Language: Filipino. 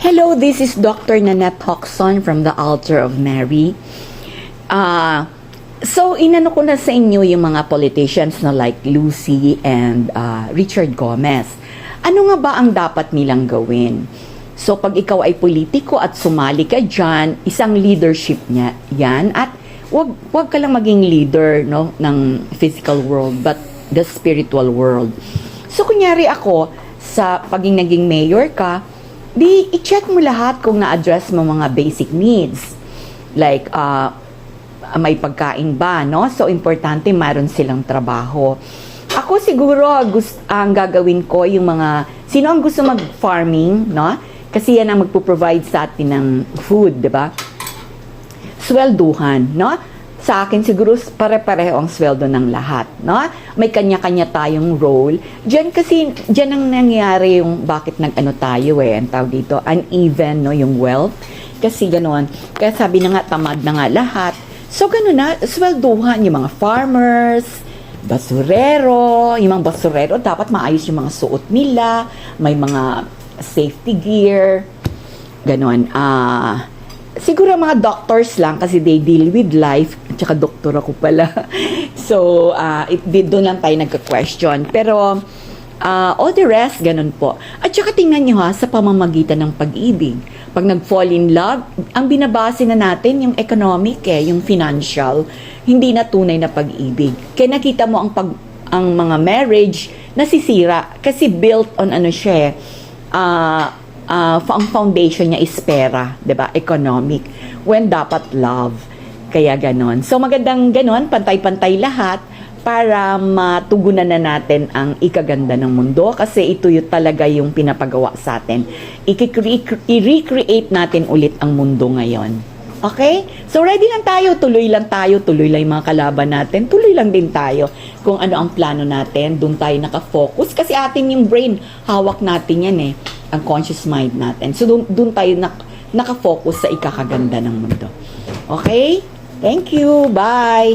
Hello, this is Dr. Nanette Hoxon from the Altar of Mary. Inano ko na sa inyo yung mga politicians na like Lucy and Richard Gomez. Ano nga ba ang dapat nilang gawin? So, pag ikaw ay politiko at sumali ka dyan, isang leadership niya yan. At wag ka lang maging leader no, ng physical world, but the spiritual world. So, kunyari ako, sa paging naging mayor ka, di i-check mo lahat kung na-address mo mga basic needs. Like, may pagkain ba, no? So, importante mayroon silang trabaho. Ako siguro, ang gagawin ko yung mga, sino ang gusto mag-farming, no? Kasi yan ang magpo-provide sa atin ng food, di ba? Swelduhan, no? Sa akin siguro pare-pareho ang sweldo ng lahat, no? May kanya-kanya tayong role. Diyan ang nangyayari yung bakit nag-ano tayo ang tawag dito, uneven, no, yung wealth. Kasi ganoon. Kaya sabi na nga, tamad na nga lahat. So ganoon na, swelduhan yung mga farmers, basurero, yung mga basurero, dapat maayos yung mga suot nila, may mga safety gear, ganoon. Siguro mga doctors lang kasi they deal with life. At saka doktor ako pala. So, doon lang tayo nagka-question. Pero, all the rest, ganun po. At saka tingnan nyo sa pamamagitan ng pag-ibig. Pag nag-fall in love, ang binabase na natin yung economic yung financial, hindi na tunay na pag-ibig. Kaya nakita mo ang mga marriage nasisira kasi built on ano siya ang foundation niya is pera, 'di ba? Economic. When dapat love. Kaya ganon. So magandang ganon, pantay-pantay lahat para matugunan na natin ang ikaganda ng mundo kasi ito yung talaga yung pinapagawa sa atin. I-recreate natin ulit ang mundo ngayon. Okay? So ready lang tayo, tuloy lang yung mga kalaban natin, tuloy lang din tayo kung ano ang plano natin, doon tayo nakafocus kasi atin yung brain, hawak natin yan ang conscious mind natin. So doon tayo nakafocus sa ikakaganda ng mundo. Okay? Thank you. Bye.